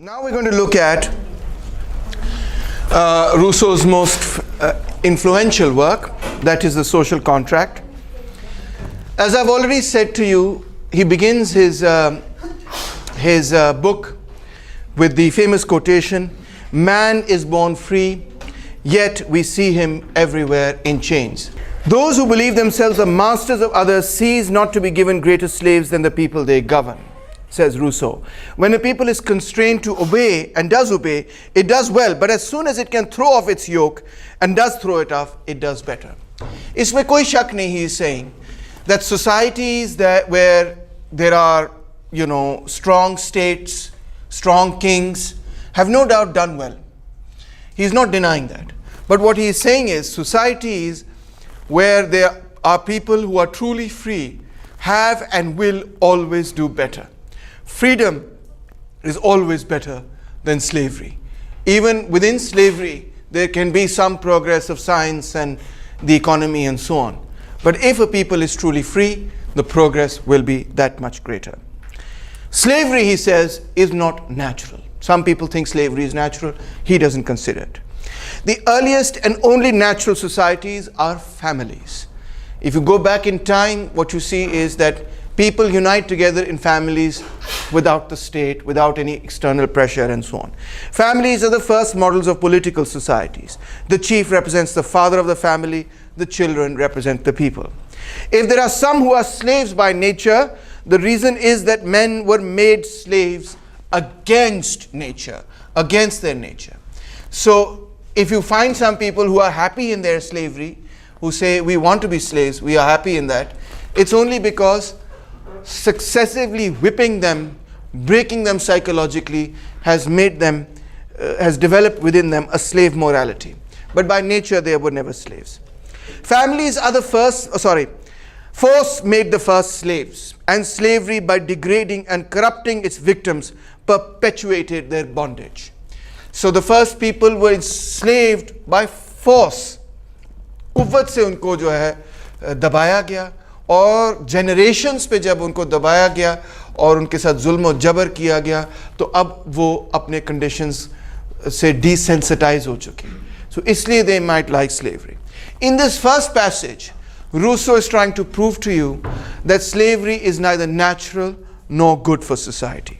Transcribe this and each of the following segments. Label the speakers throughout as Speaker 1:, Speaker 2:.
Speaker 1: Now we're going to look at Rousseau's most influential work, that is The Social Contract. As I've already said to you, he begins his book with the famous quotation, "Man is born free, yet we see him everywhere in chains. Those who believe themselves the masters of others cease not to be given greater slaves than the people they govern," says Rousseau. When a people is constrained to obey and does obey, it does well, but as soon as it can throw off its yoke and does throw it off, it does better. Isme koi shak nahi, he is saying that societies where there are, strong states, strong kings, have no doubt done well. He is not denying that. But what he is saying is societies where there are people who are truly free have and will always do better. Freedom is always better than slavery. Even within slavery, there can be some progress of science and the economy and so on. But if a people is truly free, the progress will be that much greater. Slavery, he says, is not natural. Some people think slavery is natural. He doesn't consider it. The earliest and only natural societies are families. If you go back in time, what you see is that people unite together in families without the state, without any external pressure and so on. Families are the first models of political societies. The chief represents the father of the family, the children represent the people. If there are some who are slaves by nature, the reason is that men were made slaves against nature, against their nature. So if you find some people who are happy in their slavery, who say we want to be slaves, we are happy in that, it's only because successively whipping them, breaking them psychologically has made them, has developed within them a slave morality. But by nature they were never slaves. Families are the first, force made the first slaves, and slavery by degrading and corrupting its victims perpetuated their bondage. So the first people were enslaved by force. कुव्वत से उनको जो है दबाया गया, और generations पे जब उनको दबाया गया और उनके साथ जुल्म और जबर किया गया, तो अब वो अपने conditions से desensitize हो चुके. So इसलिए they might like slavery. In this first passage, Rousseau is trying to prove to you that slavery is neither natural nor good for society.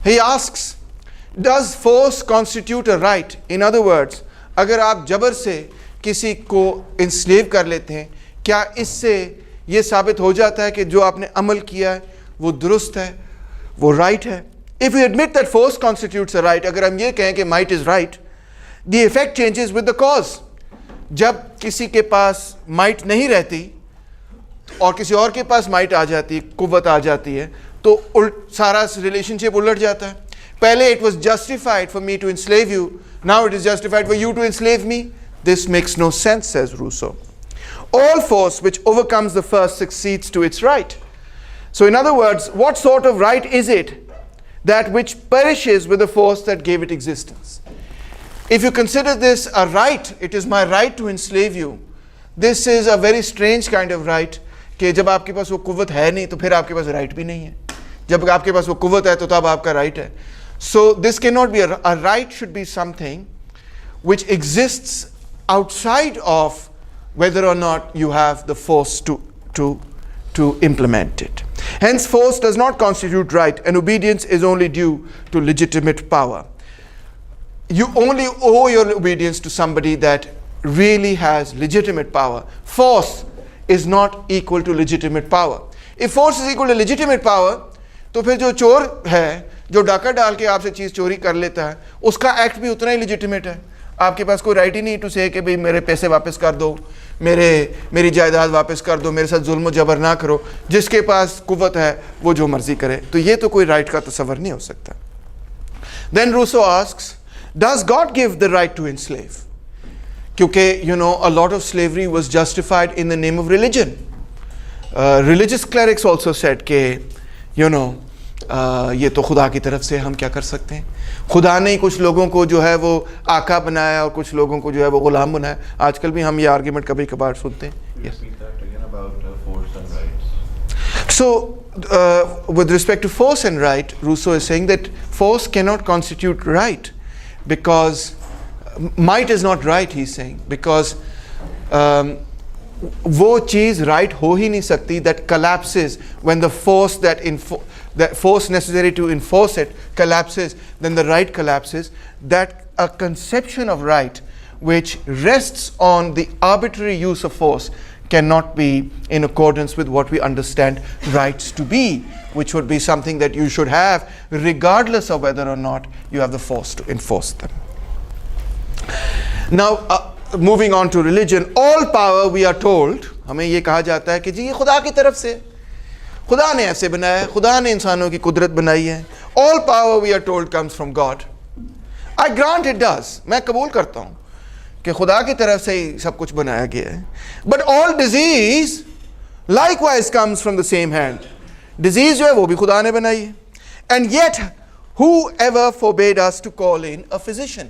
Speaker 1: He asks, does force constitute a right? In other words, अगर आप जबर से किसी को enslave कर लेते हैं, क्या इससे ये साबित हो जाता है कि जो आपने अमल किया है वो दुरुस्त है, वो right है? If we admit that force constitutes a right, अगर हम ये कहें कि might is right, the effect changes with the cause. जब किसी के पास माइट नहीं रहती और किसी और के पास माइट आ जाती है, कुव्वत आ जाती है, तो सारा रिलेशनशिप उलट जाता है. पहले it was justified for me to enslave you, now it is justified for you to enslave me. This makes no sense, says Rousseau. All force which overcomes the first succeeds to its right. So in other words, what sort of right is it? That which perishes with the force that gave it existence. If you consider this a right, it is my right to enslave you. This is a very strange kind of right, कि जब आपके पास वो कुव्वत है नहीं तो फिर आपके पास right भी नहीं है. जब आपके पास वो कुव्वत है तो तब आपका right है. So this cannot be a right. Should be something which exists outside of whether or not you have the force to implement it. Hence force does not constitute right, and obedience is only due to legitimate power. You only owe your obedience to somebody that really has legitimate power. Force is not equal to legitimate power. If force is equal to legitimate power, तो फिर जो चोर है, जो डाका डाल के आपसे चीज़ चोरी कर लेता है, उसका एक्ट भी उतना ही legitimate है. आपके पास कोई राइट ही नहीं टू से कि भाई मेरे पैसे वापस कर दो, मेरी जायदाद वापस कर दो, मेरे साथ जुल्म जबर ना करो. जिसके पास कुव्वत है वो जो मर्जी करे. तो ये तो कोई राइट का तस्वर नहीं हो सकता. Then Rousseau asks, does God give the right to enslave? Kyunki, a lot of slavery was justified in the name of religion. Religious clerics also said कि, ये तो खुदा की तरफ से हम क्या कर सकते हैं. खुदा ने कुछ लोगों को जो है वो आका बनाया और कुछ लोगों को जो है वो गुलाम बनाया. आजकल भी हम ये आर्ग्यूमेंट कभी कभार सुनते हैं. Yes. So, with respect to force and right, Rousseau is saying that force cannot constitute right, because might is not right, he's saying, because वो चीज़ right हो ही नहीं सकती that collapses when the force that force necessary to enforce it collapses, then the right collapses. That a conception of right which rests on the arbitrary use of force cannot be in accordance with what we understand rights to be, which would be something that you should have regardless of whether or not you have the force to enforce them. Now, moving on to religion, all power, we are told, हमें ये कहा जाता है कि जी ये खुदा की तरफ से, खुदा ने ऐसे बनाया है, खुदा ने इंसानों की कुदरत बनाई है. All power, we are told, comes from God. I grant it does. मैं कबूल करता हूँ कि खुदा की तरफ से ही सब कुछ बनाया गया है. But all disease likewise comes from the same hand. Disease जो है वो भी खुदा ने बनाई है. And yet, whoever forbade us to call in a physician?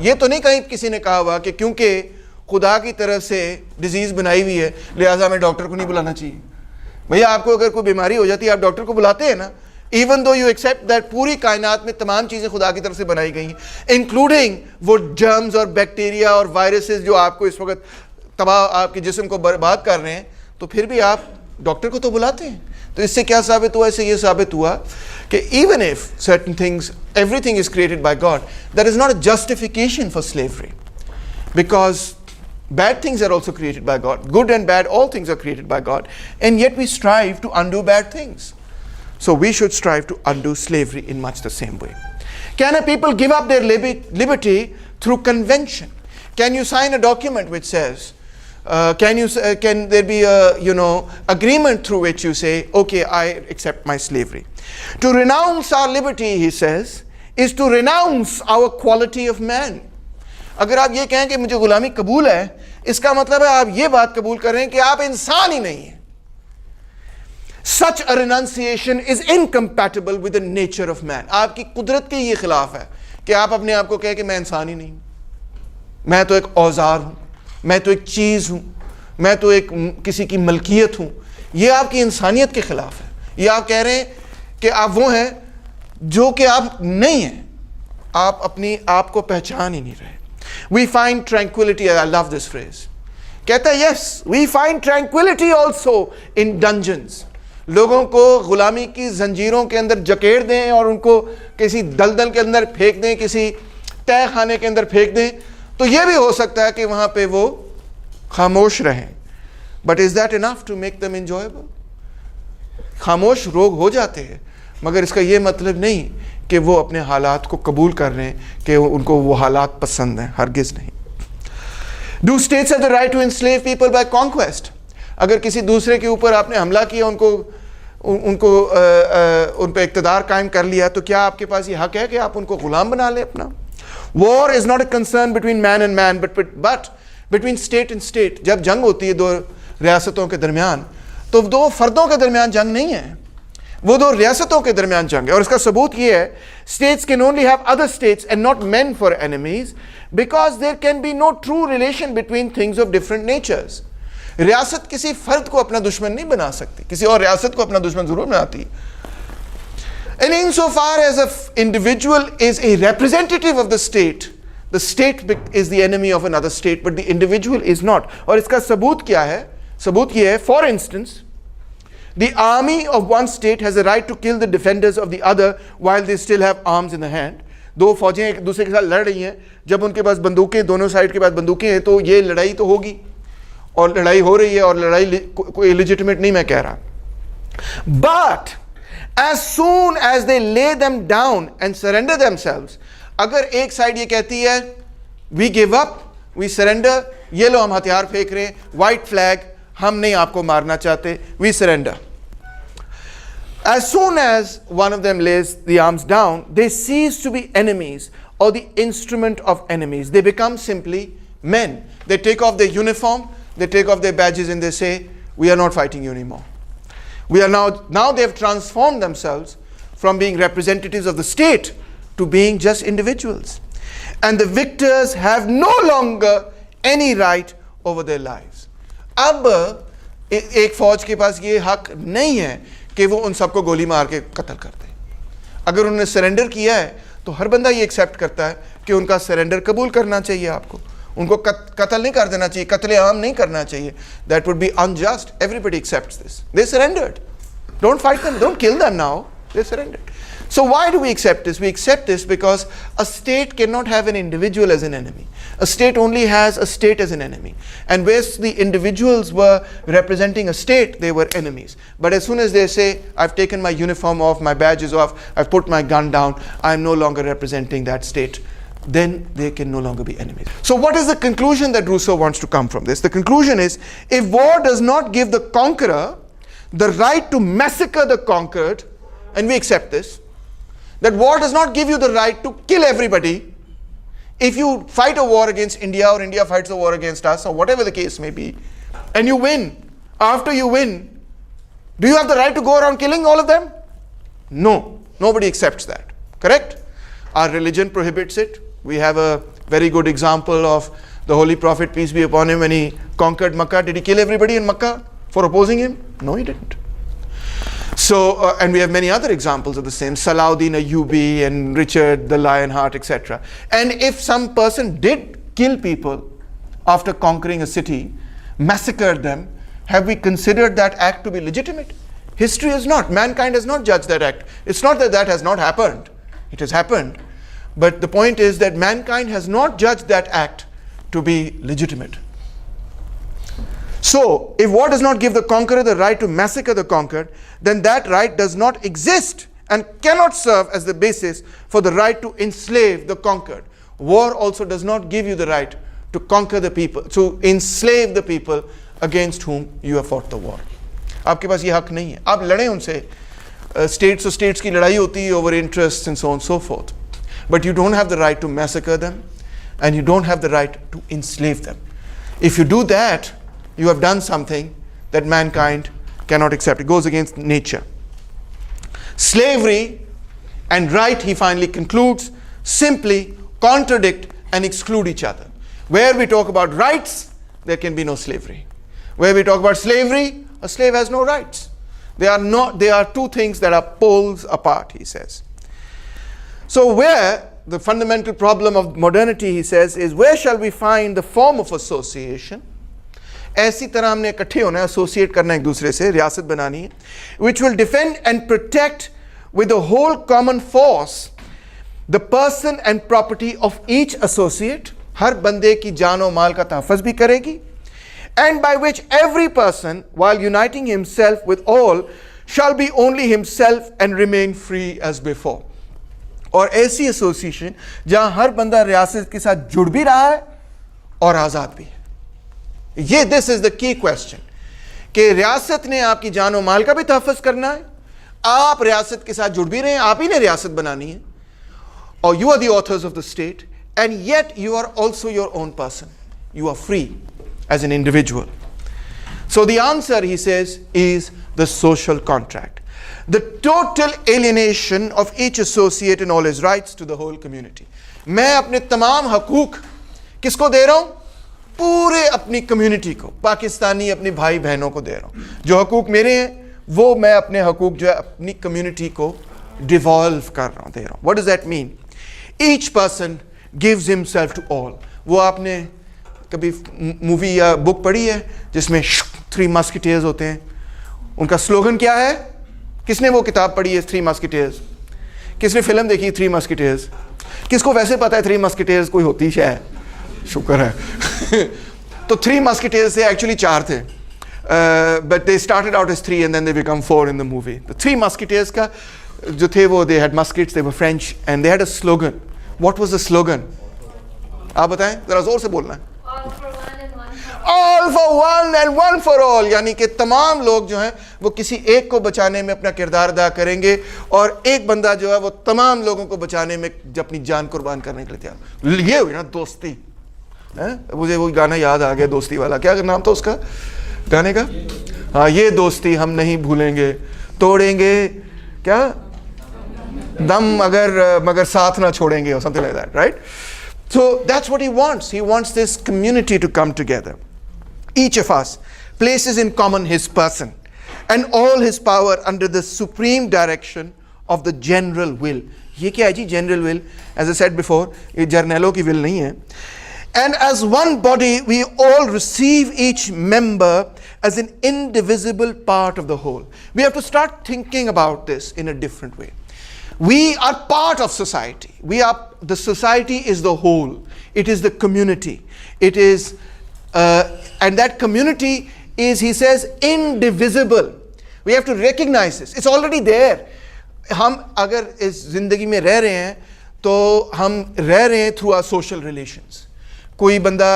Speaker 1: ये तो नहीं कहीं किसी ने कहा हुआ कि क्योंकि खुदा की तरफ से डिजीज बनाई हुई है लिहाजा हमें डॉक्टर को नहीं बुलाना चाहिए. भैया आपको अगर कोई बीमारी हो जाती है आप डॉक्टर को बुलाते हैं ना, even though you accept that पूरी कायनात में तमाम चीज़ें खुदा की तरफ से बनाई गई हैं, इंक्लूडिंग वो जर्म्स और बैक्टीरिया और वायरसेस जो आपको इस वक्त तबाह आपके जिस्म को बर्बाद कर रहे हैं, तो फिर भी आप डॉक्टर को तो बुलाते हैं. तो इससे क्या साबित हुआ? इससे ये साबित हुआ कि even if certain things, everything is created by God, that is not a justification for slavery, because bad things are also created by God. Good and bad, all things are created by God, and yet we strive to undo bad things. So we should strive to undo slavery in much the same way. Can a people give up their liberty through convention? Can you sign a document which says, can there be a agreement through which you say, okay, I accept my slavery? To renounce our liberty, he says, is to renounce our quality of man. अगर आप ये कहें कि मुझे गुलामी कबूल है, इसका मतलब है आप ये बात कबूल कर रहे हैं कि आप इंसान ही नहीं हैं. Such a renunciation is incompatible with the nature of man. आपकी कुदरत के ये खिलाफ है कि आप अपने आप को कहें कि मैं इंसान ही नहीं, मैं तो एक औजार हूं, मैं तो एक चीज़ हूँ, मैं तो एक किसी की मलकियत हूँ. ये आपकी इंसानियत के ख़िलाफ़ है. ये आप कह रहे हैं कि आप वो हैं जो कि आप नहीं हैं, आप अपनी आप को पहचान ही नहीं रहे. We find tranquility, I love this phrase. कहता है yes, we find tranquility also in dungeons. लोगों को ग़ुलामी की जंजीरों के अंदर जकेड़ दें और उनको किसी दलदल के अंदर फेंक दें, किसी तय खाने के अंदर फेंक दें, तो ये भी हो सकता है कि वहाँ पे वो खामोश रहें. But is that enough to make them enjoyable? खामोश लोग हो जाते हैं, मगर इसका ये मतलब नहीं कि वो अपने हालात को कबूल कर रहे हैं, कि उनको वो हालात पसंद हैं. हरगिज़ नहीं. Do states have the right to enslave people by conquest? अगर किसी दूसरे के ऊपर आपने हमला किया, उन पर इक़्तिदार कायम कर लिया, तो क्या आपके पास ये हक़ है कि आप उनको ग़ुलाम बना लें अपना? War is not a concern between man and man, but between state and state. जब जंग होती है दो रियासतों के दरमियान, तो दो फर्दों के दरमियान जंग नहीं है, वो दो रियासतों के दरमियान जंग है. और इसका सबूत ये है, states can only have other states and not men for enemies, because there can be no true relation between things of different natures. रियासत किसी फर्द को अपना दुश्मन नहीं बना सकती, किसी और रियासत को अपना दुश्मन जरूर बनाती है. And insofar as an individual is a representative of the state is the enemy of another state, but the individual is not. और इसका सबूत क्या है? सबूत ये है, for instance, the army of one state has a right to kill the defenders of the other while they still have arms in the hand. दो फौजें एक दूसरे के साथ लड़ रही हैं, जब उनके पास बंदूकें, दोनों साइड के पास बंदूकें हैं, तो ये लड़ाई तो होगी, और लड़ाई हो रही है, और लड़ाई कोई इलिजिटिमेट नहीं मैं कह रहा. But as soon as they lay them down and surrender themselves, अगर एक साइड ये कहती है we give up, we surrender, ये लो हम हथियार फेंक रहे हैं, white flag, हम नहीं आपको मारना चाहते, we surrender. As soon as one of them lays the arms down, they cease to be enemies or the instrument of enemies. They become simply men. They take off their uniform, they take off their badges, and they say, we are not fighting you anymore. We are now they have transformed themselves from being representatives of the state to being just individuals. And the victors have no longer any right over their lives. अब एक फौज के पास ये हक नहीं है कि वो उन सबको गोली मार के कत्ल कर दे। अगर उन्होंने सरेंडर किया है तो हर बंदा ये एक्सेप्ट करता है कि उनका सरेंडर कबूल करना चाहिए। आपको उनको कत्ल नहीं कर देना चाहिए, कत्ले आम नहीं करना चाहिए। That would B unjust. Everybody accepts this. They surrendered. Don't fight them, don't kill them now, they surrendered. So why do we accept this? We accept this because a state cannot have an individual as an enemy. A state only has a state as an enemy. And where the individuals were representing a state, they were enemies. But as soon as they say, I've taken my uniform off, my badge is off, I've put my gun down, I'm no longer representing that state, then they can no longer be enemies. So what is the conclusion that Rousseau wants to come from this? The conclusion is, if war does not give the conqueror the right to massacre the conquered, and we accept this, that war does not give you the right to kill everybody. If you fight a war against India, or India fights a war against us, or whatever the case may be, and you win, after you win, do you have the right to go around killing all of them? No, nobody accepts that. Correct? Our religion prohibits it. We have a very good example of the Holy Prophet, peace be upon him, when he conquered Makkah. Did he kill everybody in Makkah for opposing him? No, he didn't. So, and we have many other examples of the same, Salahuddin Ayyubi and Richard the Lionheart, etc. And if some person did kill people after conquering a city, massacred them, have we considered that act to be legitimate? History has not. Mankind has not judged that act. It's not that that has not happened. It has happened. But the point is that mankind has not judged that act to be legitimate. So, if war does not give the conqueror the right to massacre the conquered, then that right does not exist and cannot serve as the basis for the right to enslave the conquered. War also does not give you the right to conquer the people, to enslave the people against whom you have fought the war. आपके पास ये हक नहीं है। आप लड़ें उनसे, states और states की लड़ाई होती है over interests and so on and so forth. But you don't have the right to massacre them, and you don't have the right to enslave them. If you do that, you have done something that mankind cannot accept. It goes against nature. Slavery and right, he finally concludes, simply contradict and exclude each other. Where we talk about rights, there can be no slavery. Where we talk about slavery, a slave has no rights. They are two things that are poles apart, he says. So where the fundamental problem of modernity, he says, is where shall we find the form of association? ऐसी तरह हमने इकट्ठे होना है, associate करना एक दूसरे से, रियासत बनानी है, which will defend and protect with the whole common force the person and property of each associate, हर बंदे की जान और माल का तहफ़्फ़ुज़ भी करेगी, and by which every person, while uniting himself with all, shall be only himself and remain free as before. और ऐसी association जहां हर बंदा रियासत के साथ जुड़ भी रहा है और आज़ाद भी है। ये this is the key question कि रियासत ने आपकी जान और माल का भी तहफ़्फ़ुज़ करना है, आप रियासत के साथ जुड़ भी रहे हैं, आप ही ने रियासत बनानी है, और you are the authors of the state, and yet you are also your own person, you are free as an individual. So the answer, he says, is the social contract. The total alienation of each associate and all his rights to the whole community. मैं अपने तमाम हकूक किसको दे रहा हूँ? पूरे अपनी community को, पाकिस्तानी अपने भाई बहनों को दे रहा हूँ. जो हकूक मेरे हैं वो मैं अपने हकूक जो है अपनी कम्युनिटी को डिवॉल्व कर रहा हूँ, दे रहा हूँ. What does that mean? Each person gives himself to all. वो आपने कभी मूवी या बुक पढ़ी है जिसमें 3 मस्केटियर्स होते हैं? उनका स्लोगन क्या है? किसने वो किताब पढ़ी है 3 मस्केटियर्स? किसने फिल्म देखी 3 मस्केटियर्स? किसको वैसे पता है 3 मस्केटियर्स कोई होती है? शुक्र है. तो 3 मस्केटियर्स थे, एक्चुअली 4 थे, but they started out as 3 and then they become 4 in the movie. The 3 musketeers का जो थे वो they had muskets, they were French, and they had a slogan. What was the slogan? आप बताएं, जरा जोर से बोलना है. All for one and one for all, यानी कि तमाम लोग जो हैं वो किसी एक को बचाने में अपना किरदार अदा करेंगे, और एक बंदा जो है वो तमाम लोगों को बचाने में अपनी जान कुर्बान करने के लिए तैयार. ये हुई ना दोस्ती. मुझे वो गाना याद आ गया, दोस्ती वाला. क्या नाम था उसका गाने का? हाँ, ये दोस्ती हम नहीं भूलेंगे, तोड़ेंगे क्या दम मगर साथ ना छोड़ेंगे, or something like that, right? So that's what he wants. He wants this community to come together. Each of us places in common his person and all his power under the supreme direction of the general will. ये क्या है जी general will? As I said before, ये जर्नैलों की will नहीं है. And as one body, we all receive each member as an indivisible part of the whole. We have to start thinking about this in a different way. We are part of society. The society is the whole. It is the community. It is, and that community is, he says, indivisible. We have to recognize this. It's already there. हम अगर इस जिंदगी में रह रहे हैं तो हम रह रहे हैं थ्रू आवर सोशल रिलेशंस. कोई बंदा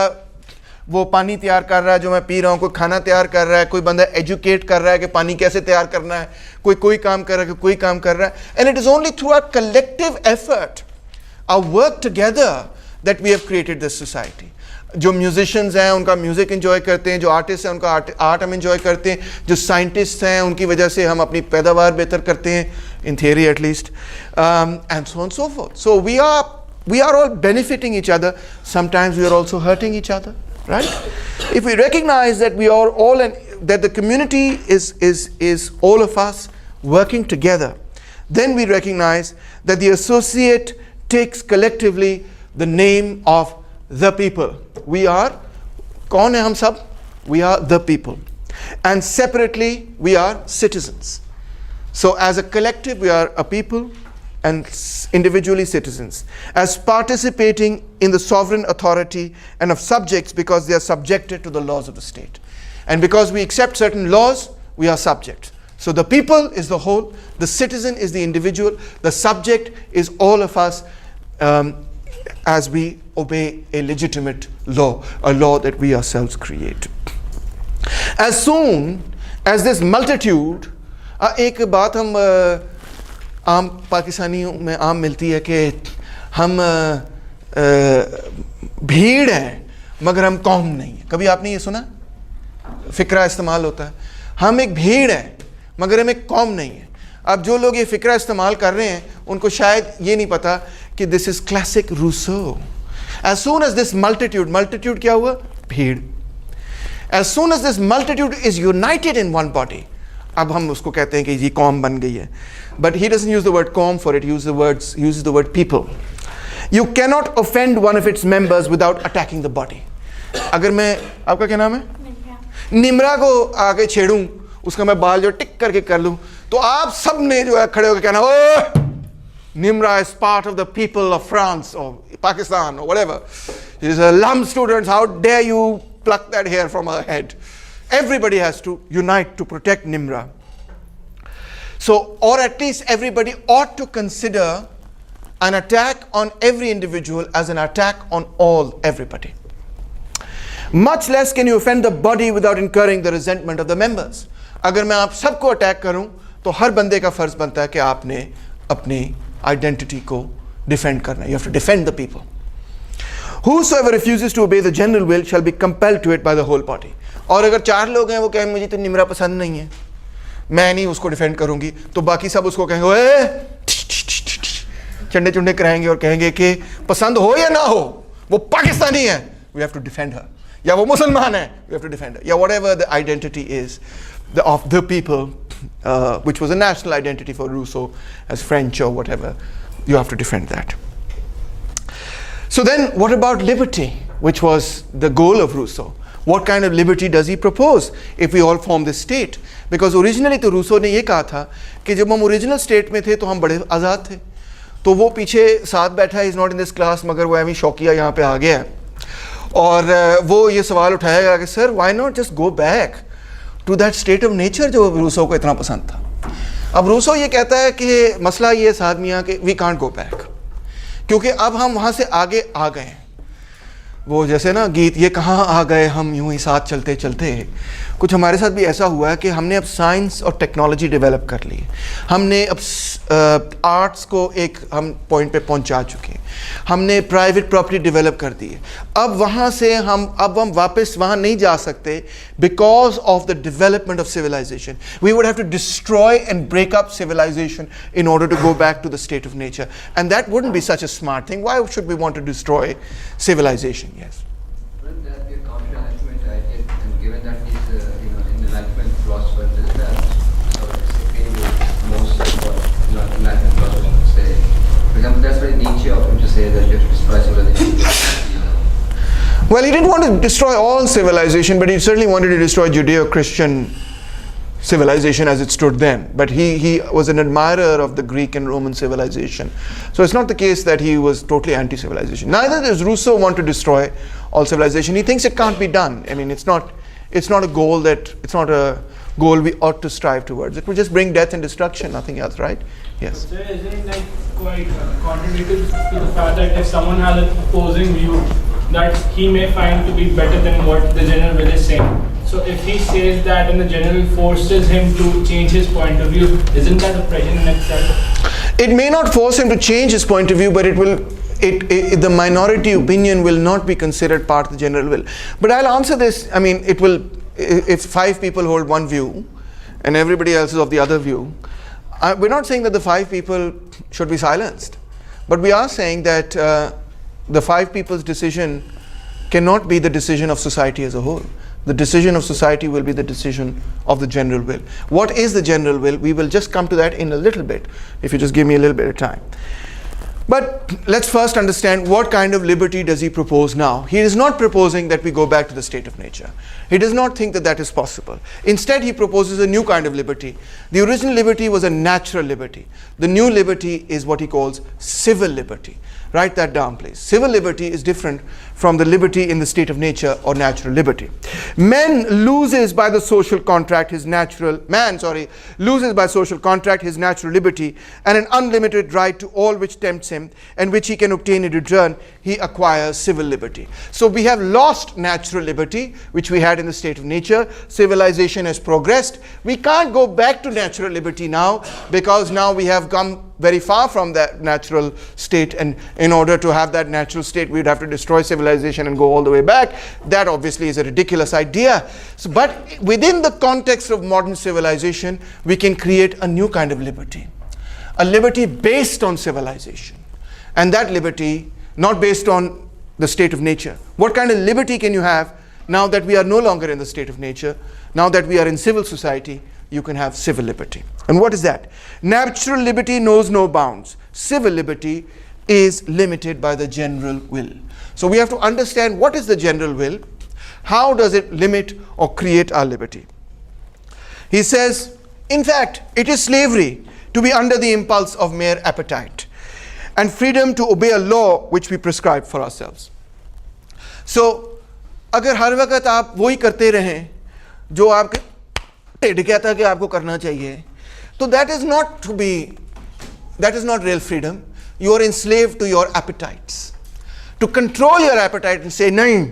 Speaker 1: वो पानी तैयार कर रहा है जो मैं पी रहा हूँ, कोई खाना तैयार कर रहा है, कोई बंदा एजुकेट कर रहा है कि पानी कैसे तैयार करना है, कोई काम कर रहा है, कोई काम कर रहा है. And it is only through our collective effort, our work together, that we have created this society. जो म्यूजिशियंस हैं उनका म्यूजिक एंजॉय करते हैं, जो आर्टिस्ट हैं उनका आर्ट हम एंजॉय करते हैं, जो साइंटिस्ट हैं उनकी वजह से हम अपनी पैदावार बेहतर करते हैं, in theory at least, and so on so fourth. So we are all benefiting each other. Sometimes we are also hurting each other, right? If we recognize that we are all, and that the community is all of us working together, then we recognize that the associate takes collectively the name of the people. We are, kaun hai hum sab? We are the people. And separately, we are citizens. So as a collective, we are a people, and individually citizens, as participating in the sovereign authority and of subjects because they are subjected to the laws of the state. And because we accept certain laws, we are subject. So the people is the whole, the citizen is the individual, the subject is all of us, as we obey a legitimate law, a law that we ourselves create. As soon as this multitude, एक बात हम आम पाकिस्तानियों में आम मिलती है कि हम भीड़ हैं मगर हम कौम नहीं है. कभी आपने ये सुना? फ़िक्रा इस्तेमाल होता है, हम एक भीड़ हैं मगर हम एक कौम नहीं है. अब जो लोग ये फ़िक्रा इस्तेमाल कर रहे हैं उनको शायद ये नहीं पता कि this is classic Rousseau. As soon as this multitude क्या हुआ? भीड़. As soon as this multitude is united in one body, अब हम उसको कहते हैं कि ये कौम बन गई है. But he doesn't use the word कौम for it, he uses the word people. You cannot offend one of its members without attacking the body. अगर मैं, आपका क्या नाम है? निम्रा को आगे छेड़ूं, उसका मैं बाल जो टिक करके कर लूं, तो आप सब ने जो है खड़े होकर कहना, ओह, Nimra is part of the people of France or Pakistan or whatever. She is a LUM student, how dare you pluck that hair from her head? Everybody has to unite to protect Nimra. So, or at least everybody ought to consider an attack on every individual as an attack on everybody. Much less can you offend the body without incurring the resentment of the members. अगर मैं आप सबको attack करूं तो हर बंदे का फर्ज बनता है कि आपने अपनी आइडेंटिटी को डिफेंड करना. You have to defend the people. Whosoever refuses to obey the general will shall be compelled to it by the whole body. और अगर चार लोग हैं वो कहें मुझे तो निम्रा पसंद नहीं है, मैं नहीं उसको डिफेंड करूंगी, तो बाकी सब उसको कहेंगे ओए चंडे चुंडे कराएंगे और कहेंगे कि पसंद हो या ना हो वो पाकिस्तानी है, we have to defend her. या वो मुसलमान है, we have to defend her. या whatever the identity is of the people, which was a national identity for Rousseau as French or whatever, you have to defend that. So then what about liberty, which was the goal of Rousseau? What kind of liberty does he propose if we all form this state? Because originally तो Rousseau ने ये कहा था कि जब हम original state में थे तो हम बड़े आज़ाद थे. तो वो पीछे साथ बैठा है, is not in this class, मगर वो एवं शौकिया यहाँ पे आ गया है और वो ये सवाल उठाएगा कि sir why not just go back to that state of nature जो रूसो को इतना पसंद था. अब रूसो ये कहता है कि मसला ये है साथ मियाँ कि वी कांट गो बैक, क्योंकि अब हम वहाँ से आगे आ गए हैं. वो जैसे ना गीत, ये कहाँ आ गए हम यूं ही साथ चलते चलते, कुछ हमारे साथ भी ऐसा हुआ है कि हमने अब साइंस और टेक्नोलॉजी डेवलप कर ली. हमने अब आर्ट्स को एक हम पॉइंट पे पहुंचा चुके हैं. हमने प्राइवेट प्रॉपर्टी डेवलप कर दी है. अब वहाँ से हम वापस वहाँ नहीं जा सकते because of the development of civilization. We would have to destroy and break up civilization in order to go back to the state of nature, and that wouldn't be such a smart thing. Why should we want to destroy civilization? Yes.
Speaker 2: Wouldn't that be a counter argument, and given that he's example, that's very Nietzsche of him to say that you have to destroy civilization.
Speaker 1: Well, he didn't want to destroy all civilization, but he certainly wanted to destroy Judeo-Christian civilization as it stood then. But he was an admirer of the Greek and Roman civilization. So it's not the case that he was totally anti-civilization. Neither does Rousseau want to destroy all civilization. He thinks it can't be done. I mean, it's not a goal we ought to strive towards. It will just bring death and destruction, nothing else, right? Yes.
Speaker 3: So isn't it like quite contradictory to the fact that if someone has an opposing view that he may find to be better than what the general will is saying, so if he says that and the general forces him to change his point of view, isn't that a pressure in itself?
Speaker 1: It may not force him to change his point of view, but the minority opinion will not be considered part of the general will. But I'll answer this. I mean, it will, if 5 people hold one view and everybody else is of the other view, we're not saying that the 5 people should be silenced, but we are saying that the 5 people's decision cannot be the decision of society as a whole. The decision of society will be the decision of the general will. What is the general will? We will just come to that in a little bit, if you just give me a little bit of time. But let's first understand what kind of liberty does he propose now. He is not proposing that we go back to the state of nature. He does not think that that is possible. Instead, he proposes a new kind of liberty. The original liberty was a natural liberty. The new liberty is what he calls civil liberty. Write that down, please. Civil liberty is different from the liberty in the state of nature or natural liberty. Man loses by social contract his natural liberty and an unlimited right to all which tempts him and which he can obtain in return. He acquires civil liberty. So we have lost natural liberty, which we had in the state of nature. Civilization has progressed. We can't go back to natural liberty now, because now we have come very far from that natural state, and in order to have that natural state we'd have to destroy civilization and go all the way back. That obviously is a ridiculous idea. So, but within the context of modern civilization, we can create a new kind of liberty, a liberty based on civilization, and that liberty not based on the state of nature. What kind of liberty can you have now that we are no longer in the state of nature? Now that we are in civil society, you can have civil liberty. And what is that? Natural liberty knows no bounds. Civil liberty is limited by the general will. So we have to understand what is the general will, how does it limit or create our liberty. He says, in fact, it is slavery to be under the impulse of mere appetite, and freedom to obey a law which we prescribe for ourselves. So, अगर हर वक्त आप वही करते रहें जो आपके टेढ़ कहता है कि आपको करना चाहिए, तो that is not real freedom. You are enslaved to your appetites. To control your appetite and say, नहीं,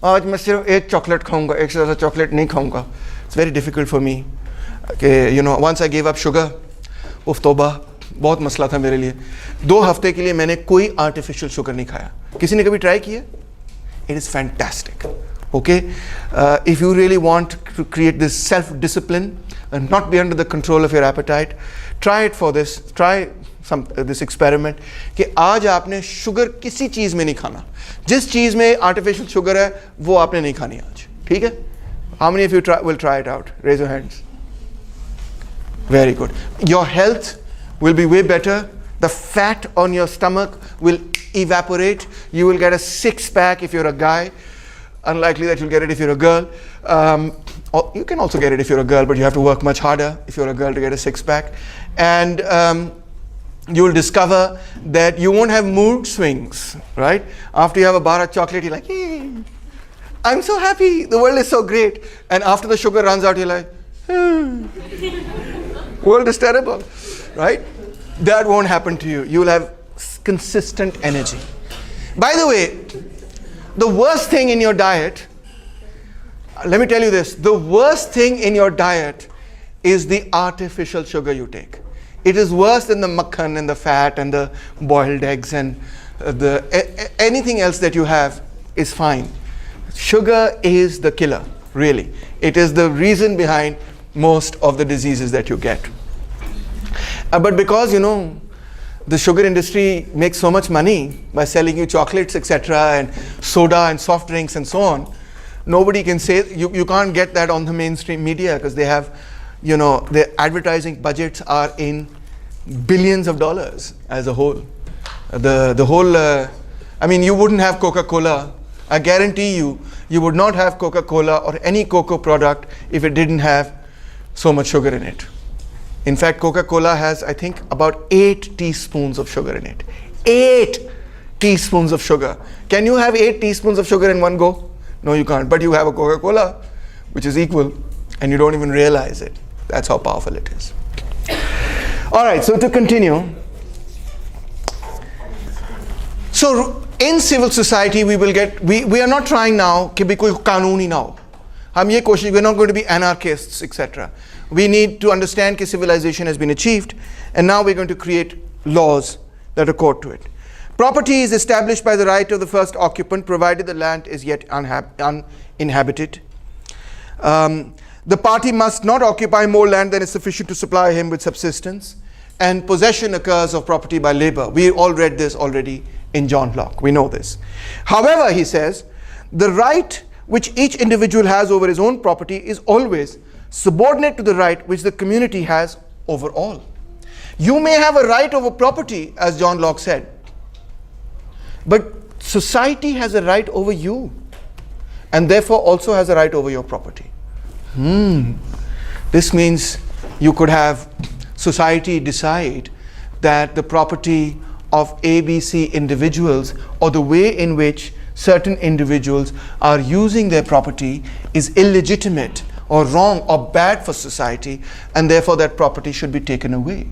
Speaker 1: आज मैं सिर्फ एक चॉकलेट खाऊंगा, एक से ज़्यादा चॉकलेट नहीं खाऊंगा. It's very difficult for me. Okay, you know, once I gave up sugar, उफ तौबा, बहुत मसला था मेरे लिए. 2 हफ्ते के लिए मैंने कोई आर्टिफिशियल शुगर नहीं खाया. किसी ने कभी ट्राई किया? It is fantastic. Okay, if you really want to create this self-discipline and not be under the control of your appetite, try it for this. Try this experiment कि आज आपने sugar किसी चीज़ में नहीं खाना. जिस चीज़ में आर्टिफिशियल शुगर है वो आपने नहीं खानी आज. ठीक है? How many of you will try it out? Raise your hands. Very good. Your health will be way better. The fat on your stomach will evaporate. You will get a 6-pack if you're a guy. Unlikely that you'll get it if you're a girl. Or you can also get it if you're a girl, but you have to work much harder if you're a girl to get a 6-pack. And you will discover that you won't have mood swings, right? After you have a bar of chocolate, you're like, hey, I'm so happy, the world is so great. And after the sugar runs out, you're like, world is terrible, right? That won't happen to you. You will have consistent energy. By the way, the worst thing in your diet, let me tell you this, the worst thing in your diet is the artificial sugar you take. It is worse than the makhan and the fat and the boiled eggs and anything else that you have is fine. Sugar is the killer, really. It is the reason behind most of the diseases that you get. But because, you know, the sugar industry makes so much money by selling you chocolates, etc., and soda and soft drinks and so on, nobody can say, you can't get that on the mainstream media because they have, you know, their advertising budgets are in billions of dollars as a whole. The whole, I mean, you wouldn't have Coca-Cola. I guarantee you, you would not have Coca-Cola or any cocoa product if it didn't have so much sugar in it. In fact, Coca-Cola has, I think, about 8 teaspoons of sugar in it. 8 teaspoons of sugar. Can you have 8 teaspoons of sugar in one go? No, you can't. But you have a Coca-Cola, which is equal, and you don't even realize it. That's how powerful it is. All right, so to continue. So in civil society, we are not trying now कि भी कोई कानून ही ना हो. हम ये कोशिश, we're not going to be anarchists, etc. We need to understand that civilization has been achieved, and now we're going to create laws that accord to it. Property is established by the right of the first occupant, provided the land is yet uninhabited. The party must not occupy more land than is sufficient to supply him with subsistence, and possession occurs of property by labor. We all read this already in John Locke. We know this. However, he says, the right which each individual has over his own property is always subordinate to the right which the community has over all. You may have a right over property, as John Locke said, but society has a right over you, and therefore also has a right over your property. This means you could have society decide that the property of ABC individuals, or the way in which certain individuals are using their property, is illegitimate or wrong or bad for society, and therefore that property should be taken away.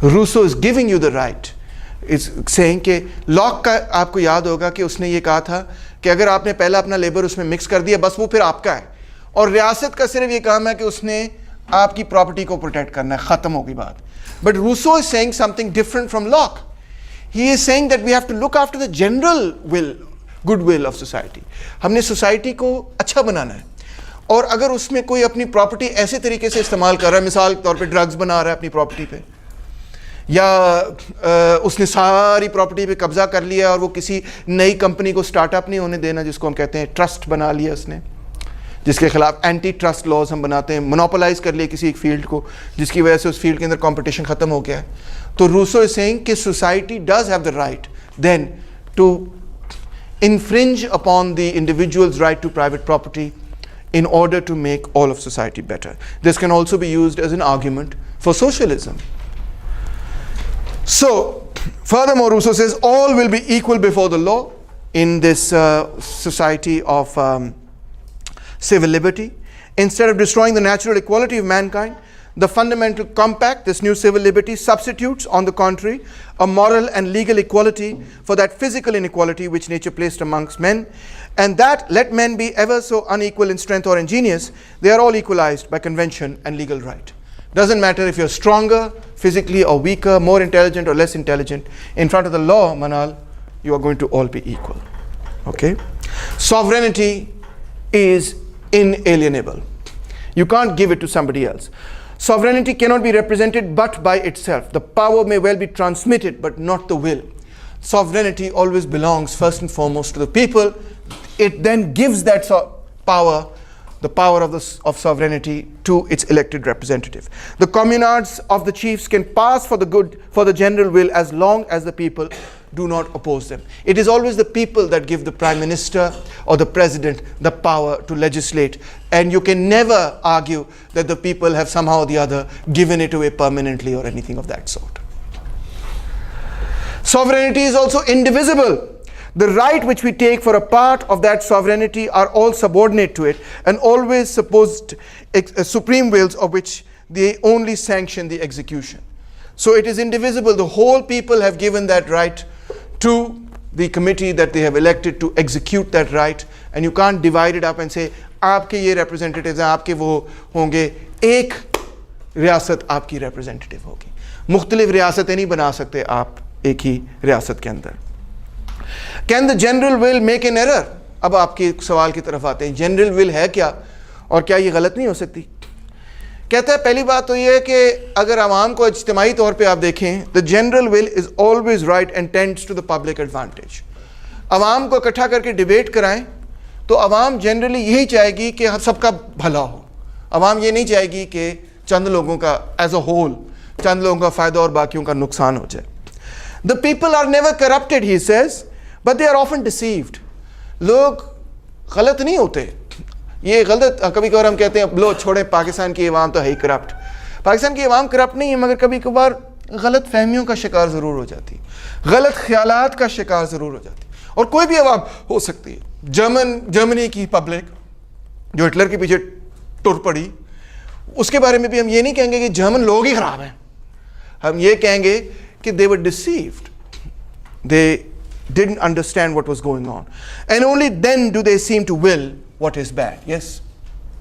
Speaker 1: Rousseau is giving you the right. It's saying कि Locke का आपको याद होगा कि उसने ये कहा था कि अगर आपने पहला अपना लेबर उसमें मिक्स कर दिया, बस वो फिर आपका है, और रियासत का सिर्फ ये काम है कि उसने आपकी प्रॉपर्टी को प्रोटेक्ट करना है, खत्म होगी बात. But Rousseau is saying something different from Locke. He is saying that we have to look after the general will, goodwill of society. हमने society को अच्छा बनाना है, और अगर उसमें कोई अपनी प्रॉपर्टी ऐसे तरीके से इस्तेमाल कर रहा है, मिसाल के तौर पे ड्रग्स बना रहा है अपनी प्रॉपर्टी पे, या उसने सारी प्रॉपर्टी पे कब्जा कर लिया और वो किसी नई कंपनी को स्टार्टअप नहीं होने देना, जिसको हम कहते हैं ट्रस्ट बना लिया उसने, जिसके खिलाफ एंटी ट्रस्ट लॉज हम बनाते हैं, मोनोपोलाइज कर लिया किसी एक फील्ड को, जिसकी वजह से उस फील्ड के अंदर कंपटीशन खत्म हो गया है. तो रूसो इज सेइंग कि society does have the right then to infringe upon the individual's right to private property in order to make all of society better. This can also be used as an argument for socialism. So, furthermore, Rousseau says all will be equal before the law in this society of civil liberty. Instead of destroying the natural equality of mankind, the fundamental compact, this new civil liberty, substitutes, on the contrary, a moral and legal equality for that physical inequality which nature placed amongst men, and that, let men be ever so unequal in strength or in genius, they are all equalized by convention and legal right. Doesn't matter if you're stronger physically or weaker, more intelligent or less intelligent, in front of the law, Manal, you are going to all be equal. Okay? Sovereignty is inalienable. You can't give it to somebody else. Sovereignty cannot be represented but by itself. The power may well be transmitted, but not the will. Sovereignty always belongs first and foremost to the people. It then gives that power, the power of sovereignty, to its elected representative. The communards of the chiefs can pass for the general will as long as the people do not oppose them. It is always the people that give the prime minister or the president the power to legislate, and you can never argue that the people have somehow or the other given it away permanently or anything of that sort. Sovereignty is also indivisible. The right which we take for a part of that sovereignty are all subordinate to it, and always supposed supreme wills of which they only sanction the execution. So it is indivisible. The whole people have given that right to the committee that they have elected to execute that right, and you can't divide it up and say आपके ये representatives हैं, आपके वो होंगे, एक रियासत आपकी representative होगी. मुख्तलिफ रियासतें नहीं बना सकते आप एक ही रियासत के अंदर. Can the general will make an error? अब आपके सवाल की तरफ आते हैं, general will है क्या और क्या ये गलत नहीं हो सकती? कहता है पहली बात तो ये है कि अगर आवाम को इज्तिमाई तौर पे आप देखें, the general will is always right and tends to the public advantage. आवाम को इकट्ठा करके डिबेट कराएं तो आवाम जनरली यही चाहेगी कि सबका भला हो. आवाम ये नहीं चाहेगी कि चंद लोगों का एज अ होल चंद लोगों का फ़ायदा और बाकियों का नुकसान हो जाए. The people are never corrupted, he says, but they are often deceived. लोग गलत नहीं होते. ये गलत कभी कभार हम कहते हैं लो छोड़े पाकिस्तान की अवाम तो है ही करप्ट. पाकिस्तान की अवाम करप्ट नहीं है, मगर कभी कभार गलत फहमियों का शिकार ज़रूर हो जाती, गलत ख्यालात का शिकार ज़रूर हो जाती. और कोई भी अवाम हो सकती है. जर्मनी की पब्लिक जो हिटलर के पीछे टुर पड़ी, उसके बारे में भी हम ये नहीं कहेंगे कि जर्मन लोग ही ख़राब हैं. हम ये कहेंगे कि they were deceived. They didn't understand what was going on. And only then do they seem to will what is bad. Yes?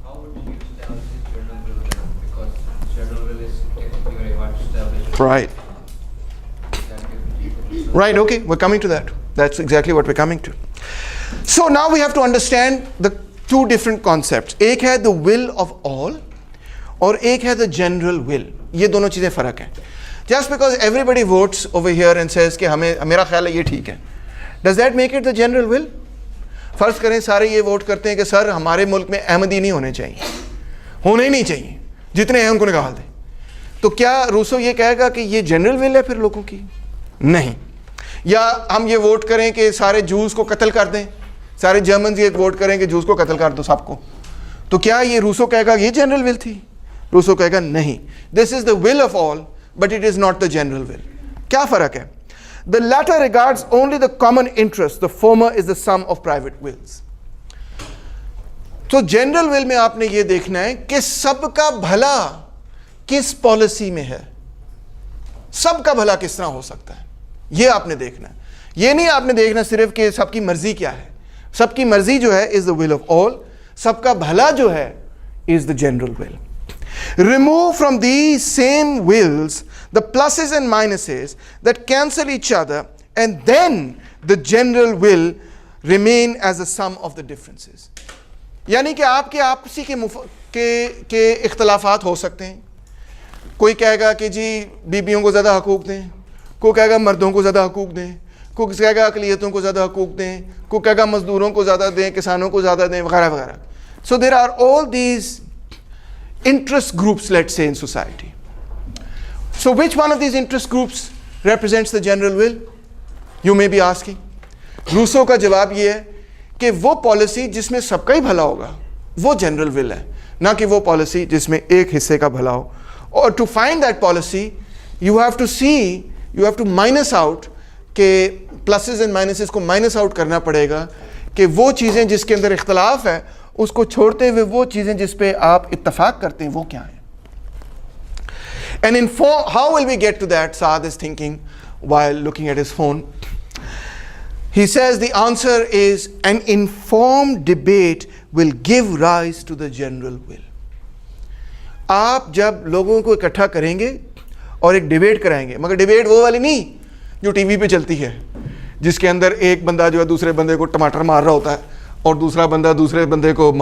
Speaker 2: How would you establish this general will then? Because general will is technically very hard to establish.
Speaker 1: Right. Right, okay, we're coming to that. That's exactly what we're coming to. So now we have to understand the two different concepts. एक है the will of all और एक है the general will. ये दोनों चीज़ें फ़र्क हैं. Just because everybody votes over here and says कि हमें मेरा ख्याल है ये ठीक है, does that make it the general will? फ़र्ज़ करें सारे ये वोट करते हैं कि सर हमारे मुल्क में अहमदी नहीं होने चाहिए, होने ही नहीं चाहिए, जितने हैं उनको निकाल दें. तो क्या रूसो ये कहेगा कि ये जनरल विल है फिर लोगों की? नहीं. या हम ये वोट करें कि सारे जूस को कत्ल कर दें, सारे जर्मन ये वोट करें कि जूस को कत्ल कर दो सबको, तो क्या ये रूसो कहेगा ये जनरल विल थी? रूसो कहेगा नहीं, this is the will of all but it is not the general will. क्या फ़र्क है? The latter regards only the common interest, the former is the sum of private wills. तो general will में आपने ये देखना है कि सबका भला किस पॉलिसी में है, सबका भला किस तरह हो सकता है, ये आपने देखना है. ये नहीं आपने देखना सिर्फ कि सबकी मर्जी क्या है. सबकी मर्जी जो है is the will of all, सबका भला जो है is the general will. Remove from these same wills the pluses and minuses that cancel each other, and then the general will remain as the sum of the differences. यानी कि आपके आपसी के इख्तलाफात हो सकते हैं. कोई कहेगा कि जी बीबियों को ज़्यादा हकूक़ दें, कोई कहेगा मर्दों को ज़्यादा हकूक़ दें, कोई कहेगा अक़लियतों को ज़्यादा हकूक़ दें, कोई कहेगा मज़दूरों को ज़्यादा दें, किसानों को ज़्यादा दें, वगैरह वगैरह. So there are all these interest groups, let's say, in society. So which one of these interest groups represents the general will? You may be asking. Rousseau का जवाब ये है कि वो पॉलिसी जिसमें सबका ही भला होगा वो जनरल विल है, ना कि वो पॉलिसी जिसमें एक हिस्से का भला हो. और to find that policy you have to see, you have to minus out के प्लसेस एंड माइनसेस को माइनस आउट करना पड़ेगा कि वो चीज़ें जिसके अंदर इख्तलाफ है उसको छोड़ते हुए वो चीज़ें जिस पे आप इत्तफाक करते हैं वो क्या है. And how will we get to that? Saad is thinking while looking at his phone. He says the answer is an informed debate will give rise to the general will. आप जब लोगों को इकट्ठा करेंगे और एक डिबेट कराएंगे, मगर डिबेट वो वाली नहीं जो टीवी पे चलती है, जिसके अंदर एक बंदा जो है दूसरे बंदे को टमाटर मार रहा होता है और दूसरा बंदा दूसरे बंदे को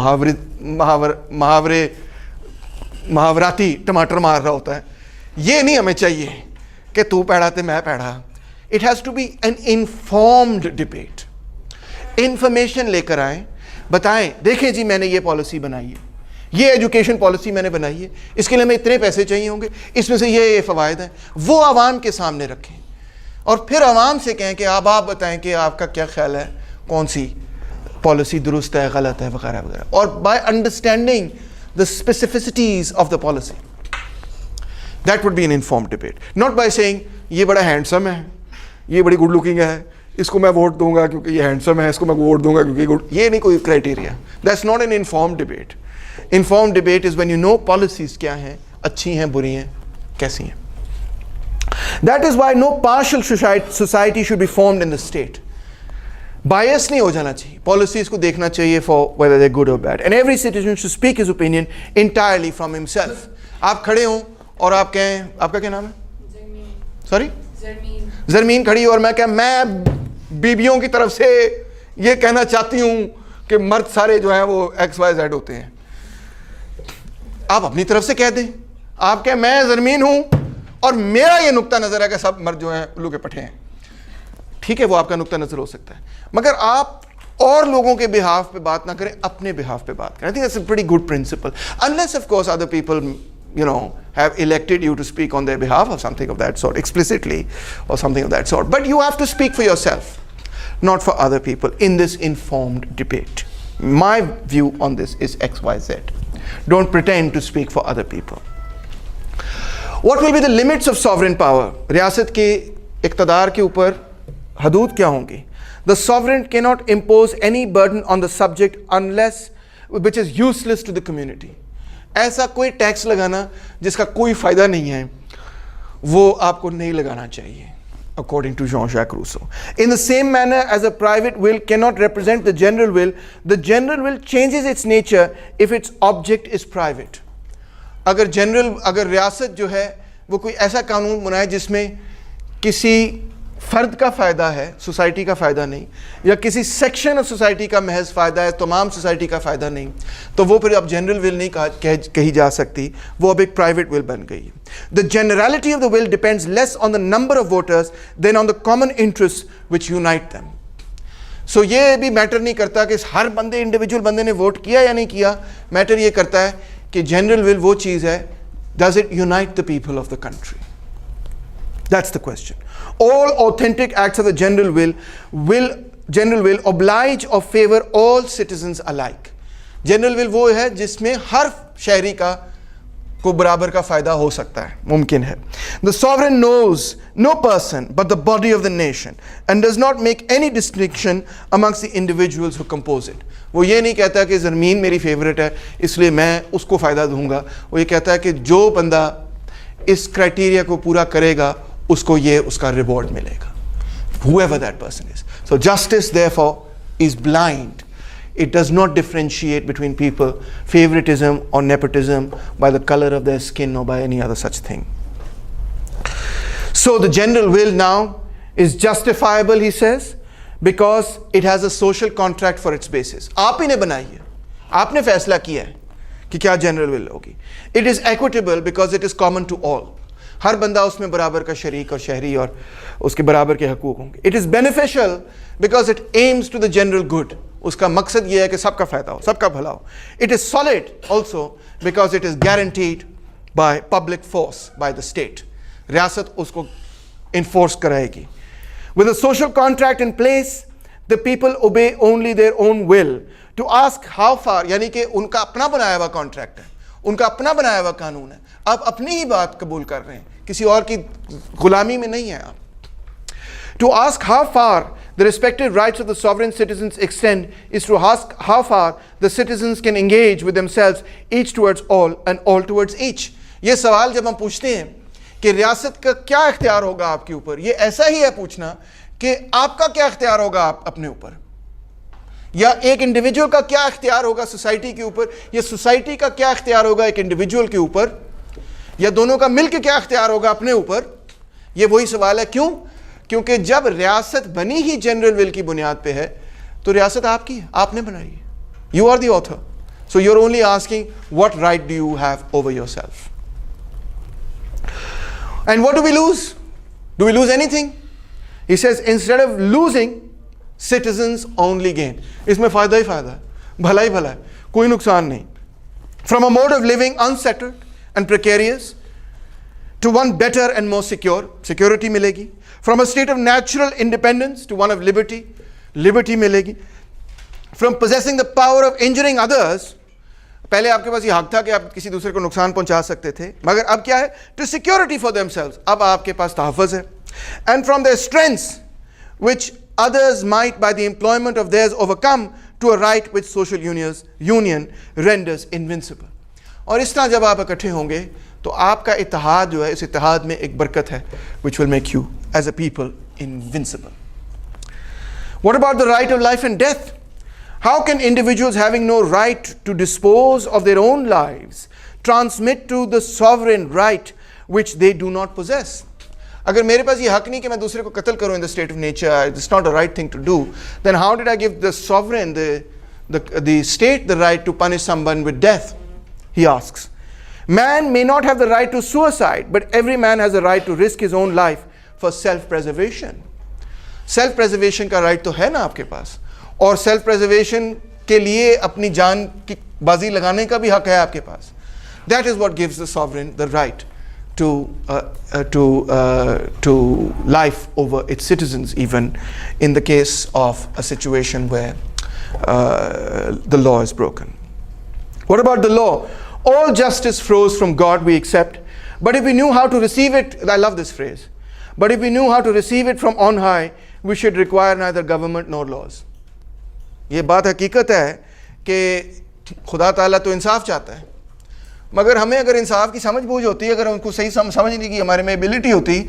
Speaker 1: मुहावराती टमाटर मार रहा होता है. ये नहीं हमें चाहिए कि तू पैड़ा तो मैं पैड़ा. It has to be an informed debate. Information लेकर आएँ, बताएं देखें जी मैंने ये पॉलिसी बनाई है, ये एजुकेशन पॉलिसी मैंने बनाई है, इसके लिए हमें इतने पैसे चाहिए होंगे, इसमें से ये फ़वायद हैं, वो आवाम के सामने रखें और फिर आवाम से कहें कि आप बताएं कि आपका क्या ख्याल है, कौन सी पॉलिसी दुरुस्त है, गलत है, वगैरह वगैरह. और by understanding the specificities of the policy, that would be an informed debate. Not by saying ये बड़ा हैंडसम है, ये बड़ी गुड लुकिंग है, इसको मैं वोट दूंगा क्योंकि ये हैंडसम है, इसको मैं वोट दूंगा क्योंकि गुड. ये नहीं कोई criteria. That's not an informed debate. Informed debate is when you know policies क्या हैं, अच्छी हैं, बुरी हैं, कैसी हैं. That is why no partial society should be formed in the state. Bias नहीं हो जाना चाहिए, पॉलिसीज को देखना चाहिए फॉर वेदर दे गुड और bad, and every citizen should speak his opinion entirely from himself. आप खड़े हों और आप कहें, आपका क्या नाम है? सॉरी, जरमीन खड़ी और मैं क्या, मैं बीबियों की तरफ से ये कहना चाहती हूँ कि मर्द सारे जो हैं वो XYZ होते हैं. आप अपनी तरफ से कह दें, आप कहें मैं जरमीन हूँ और मेरा ये नुक्ता नज़र है कि सब मर्द जो हैं उल्लू के पट्टे हैं. ठीक है, वो आपका नुक्ता नज़र हो सकता है, मगर आप और लोगों के बिहाफ पे बात ना करें, अपने बिहाफ पे बात करें. I think that's a pretty good principle, unless of course other people have elected you to speak on their behalf or something of that sort, explicitly or something of that sort. But you have to speak for yourself, not for other people in this informed debate. My view on this is XYZ. Don't pretend to speak for other people. What will be the limits of sovereign power? रियासत के इक़्तिदार के ऊपर हदूद क्या होंगी? The sovereign cannot impose any burden on the subject unless which is useless to the community. ऐसा कोई tax लगाना जिसका कोई फ़ायदा नहीं है, वो आपको नहीं लगाना चाहिए, according to Jean-Jacques Rousseau. In the same manner as a private will cannot represent the general will, the general will changes its nature if its object is private. अगर रियासत जो है वो कोई ऐसा कानून बनाए जिसमें किसी फ़र्द का फ़ायदा है, सोसाइटी का फ़ायदा नहीं, या किसी सेक्शन ऑफ सोसाइटी का महज फ़ायदा है, तमाम सोसाइटी का फ़ायदा नहीं, तो वो फिर अब जनरल विल नहीं कही जा सकती, वो अब एक प्राइवेट विल बन गई है. The generality of the will depends less on the number of voters than on the common interest which unite them. So ये भी मैटर नहीं करता कि हर बंदे इंडिविजुअल बंदे ने वोट किया या नहीं किया. मैटर ये करता है कि जनरल विल वो चीज़ है, does it unite the people of the country. That's the question. All authentic acts of the general will oblige or favor all citizens alike. General will वो है जिसमें हर शहरी को बराबर का फ़ायदा हो सकता है, मुमकिन है. The sovereign knows no person but the body of the nation and does not make any distinction amongst the individuals who compose it. वो ये नहीं कहता कि ज़मीन मेरी फेवरेट है इसलिए मैं उसको फ़ायदा दूंगा. वो ये कहता है कि जो बंदा इस क्राइटेरिया को पूरा करेगा उसको ये उसका रिवॉर्ड मिलेगा, whoever that person is. So justice therefore is blind. It does not differentiate between people, favoritism or nepotism, by the color of their skin or by any other such thing. So the general will now is justifiable, he says, because it has a social contract for its basis. आप ही ने बनाई है, आपने फैसला किया है कि क्या जनरल विल होगी. It is equitable because it is common to all. हर बंदा उसमें बराबर का शरीक और शहरी और उसके बराबर के हकूक होंगे. It is beneficial because it aims to the general good. उसका मकसद ये है कि सबका फ़ायदा हो, सबका भला हो. It is solid also because it is guaranteed by public force, by the state. रियासत उसको enforce कराएगी. With a social contract in place, the people obey only their own will. To ask how far, यानी कि उनका अपना बनाया हुआ contract है, उनका अपना बनाया हुआ कानून है, आप अपनी ही बात कबूल कर रहे हैं, किसी और की गुलामी में नहीं है आप. To ask how far the respective rights of the sovereign citizens extend is to ask how far the citizens can engage with themselves, each towards all and all towards each. ये सवाल जब हम पूछते हैं कि रियासत का क्या इख्तियार होगा आपके ऊपर, ये ऐसा ही है पूछना कि आपका क्या इख्तियार होगा आप अपने ऊपर, या एक इंडिविजुअल का क्या इख्तियार होगा सोसाइटी के ऊपर, या सोसाइटी का क्या इख्तियार होगा एक इंडिविजुअल के ऊपर, या दोनों का मिलकर क्या इख्तियार होगा अपने ऊपर. ये वही सवाल है. क्यों? क्योंकि जब रियासत बनी ही जनरल विल की बुनियाद पे है तो रियासत आपकी है, आपने बनाई है. You are the author, so you are only asking what right do you have over yourself. And what do we lose? Do we lose anything? He says instead of losing, citizens only gain. इसमें फ़ायदा ही फ़ायदा है, भला ही भला है, कोई नुकसान नहीं. From a mode of living unsettled and precarious to one better and more secure, security मिलेगी. From a state of natural independence to one of liberty, liberty मिलेगी. From possessing the power of injuring others, पहले आपके पास ये हक था कि आप किसी दूसरे को नुकसान पहुंचा सकते थे, मगर अब क्या है? टू सिक्योरिटी फॉर देमसेल्व्स, अब आपके पास तहफ़्फ़ुज़ है. And from their strengths which others might by the employment of theirs overcome to a right which social union renders invincible. और इस तरह जब आप इकट्ठे होंगे तो आपका इत्तेहाद जो है, इस इत्तेहाद में एक बरकत है which will make you as a people invincible. What about the right of life and death? How can individuals having no right to dispose of their own lives transmit to the sovereign right which they do not possess? अगर मेरे पास ये हक नहीं कि मैं दूसरे को कत्ल करूं in the state of nature, it's not a right thing to do, then how did I give the sovereign, the state, the right to punish someone with death? He asks. Man may not have the right to suicide, but every man has a right to risk his own life for self-preservation. Self-preservation का right तो है ना आपके पास, और self preservation के लिए अपनी जान की बाजी लगाने का भी हक है आपके पास. That is what gives the sovereign the right to life over its citizens, even in the case of a situation where the law is broken. What about the law? All justice flows from God, we accept. But if we knew how to receive it, I love this phrase, but if we knew how to receive it from on high, we should require neither government nor laws. ये बात हकीकत है कि खुदा ताला तो इंसाफ चाहता है, मगर हमें अगर इंसाफ की समझ बूझ होती, अगर उनको सही समझने की हमारे में एबिलिटी होती,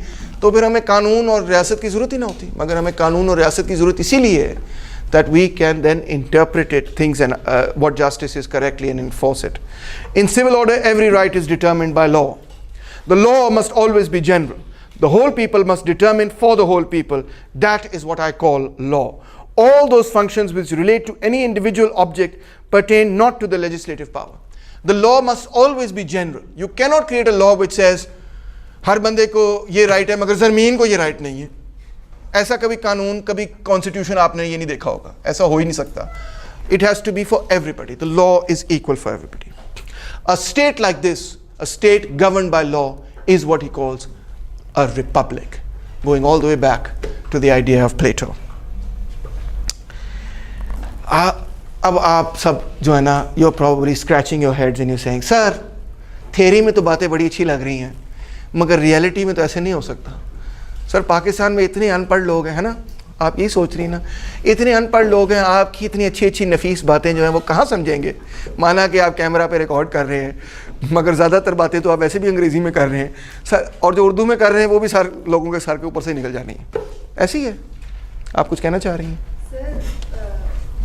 Speaker 1: तो फिर हमें कानून और रियासत की ज़रूरत ही ना होती. मगर हमें कानून और रियासत की ज़रूरत इसीलिए है that we can then interpret it, things and what justice is correctly and enforce it. In civil order, every right is determined by law. The law must always be general. The whole people must determine for the whole people. That is what I call law. All those functions which relate to any individual object pertain not to the legislative power. The law must always be general. You cannot create a law which says हर बंदे को ये right है मगर ज़मीन को ये right नहीं है. ऐसा कभी कानून, कभी कॉन्स्टिट्यूशन आपने ये नहीं देखा होगा. ऐसा हो ही नहीं सकता. It has to be for everybody. The law is equal for everybody. A state like this, a state governed by law, is what he calls a republic, going all the way back to the idea of Plato. अब आप सब जो है ना, you're probably scratching your heads and you're saying, sir, theory में तो बातें बड़ी अच्छी लग रही हैं, मगर रियलिटी में तो ऐसे नहीं हो सकता. सर, पाकिस्तान में इतने अनपढ़ लोग हैं, है ना, आप यही सोच रही ना, इतने अनपढ़ लोग हैं, आपकी इतनी अच्छी अच्छी नफीस बातें जो हैं वो कहाँ समझेंगे. माना कि आप कैमरा पे रिकॉर्ड कर रहे हैं, मगर ज़्यादातर बातें तो आप वैसे भी अंग्रेज़ी में कर रहे हैं सर, और जो उर्दू में कर रहे हैं वो भी सर लोगों के सर के ऊपर से निकल जानी है. ऐसी है. आप कुछ कहना चाह रही हैं?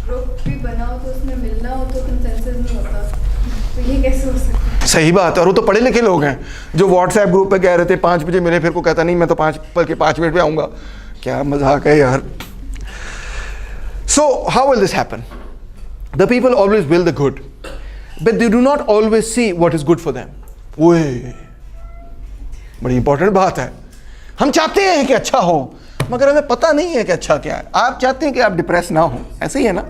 Speaker 4: ग्रुप भी बनाओ तो उसमें मिलना हो तो कंसेंसस नहीं होता, तो ये कैसे हो सकता है?
Speaker 1: सही बात है. और वो तो पढ़े लिखे लोग हैं जो व्हाट्सएप ग्रुप पे कह रहे थे 5 बजे मिले, फिर को कहता नहीं मैं तो 5 मिनट में आऊँगा. क्या मजाक है यार. So how will this happen? The people always will the good, but they do not always see what is good for them. ओए, बड़ी इंपॉर्टेंट बात है. हम चाहते हैं कि अच्छा हो, मगर हमें पता नहीं है कि अच्छा क्या है. आप चाहते हैं कि आप डिप्रेस ना हो, ऐसे ही है ना.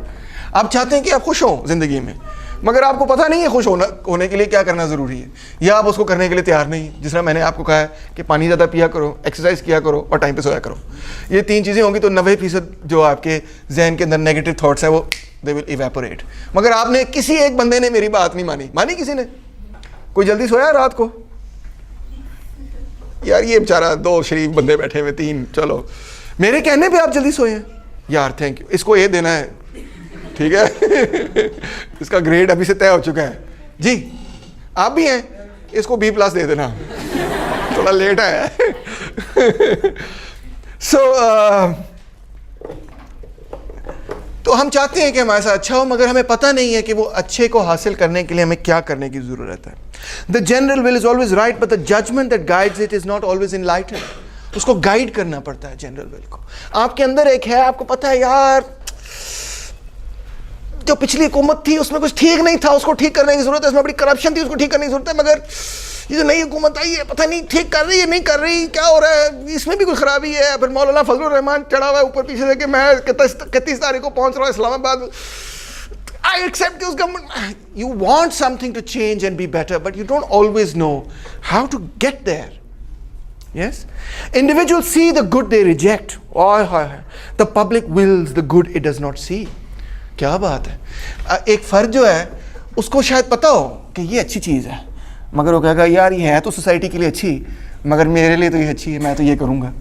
Speaker 1: आप चाहते हैं कि आप खुश हो जिंदगी में, मगर आपको पता नहीं है खुश होने के लिए क्या करना ज़रूरी है, या आप उसको करने के लिए तैयार नहीं. जिस तरह मैंने आपको कहा है कि पानी ज़्यादा पिया करो, एक्सरसाइज किया करो और टाइम पे सोया करो. ये 3 चीज़ें होंगी तो 90% जो आपके जहन के अंदर नेगेटिव थॉट्स हैं वो दे विल इवेपोरेट. मगर आपने, किसी एक बंदे ने मेरी बात नहीं मानी किसी ने. कोई जल्दी सोया रात को? यार ये बेचारा 2 शरीफ बंदे बैठे हुए, 3, चलो मेरे कहने पे आप जल्दी सोए हैं. यार थैंक यू. इसको ये देना है, ठीक है. इसका ग्रेड अभी से तय हो चुका है जी. आप भी हैं, इसको B+ दे देना, थोड़ा लेट है. तो हम चाहते हैं कि हमारे साथ अच्छा हो, मगर हमें पता नहीं है कि वो अच्छे को हासिल करने के लिए हमें क्या करने की ज़रूरत है. The general will is always right, but the judgment that guides it is not always enlightened. उसको गाइड करना पड़ता है जनरल विल को. आपके अंदर एक है, आपको पता है यार जो पिछली हुकूमत थी उसमें कुछ ठीक नहीं था, उसको ठीक करने की ज़रूरत है, उसमें बड़ी करप्शन थी, उसको ठीक करने की ज़रूरत है. मगर ये जो नई हुकूमत आई है, पता नहीं ठीक कर रही है नहीं कर रही, क्या हो रहा है, इसमें भी कुछ खराबी है. फिर मौलाना फजलुर रहमान चढ़ा हुआ है ऊपर पीछे से कि मैं 31 तारीख को पहुंच रहा हूँ Islamabad. I accept this government. You want something to change and be better, but you don't always know how to get there. Yes? Individuals see the good they reject. The public wills the good it does not see. क्या बात है. एक फर्द जो है उसको शायद पता हो कि ये अच्छी चीज़ है, मगर वो कहेगा यार ये है तो सोसाइटी के लिए अच्छी, मगर मेरे लिए तो ये अच्छी है, मैं तो ये करूँगा.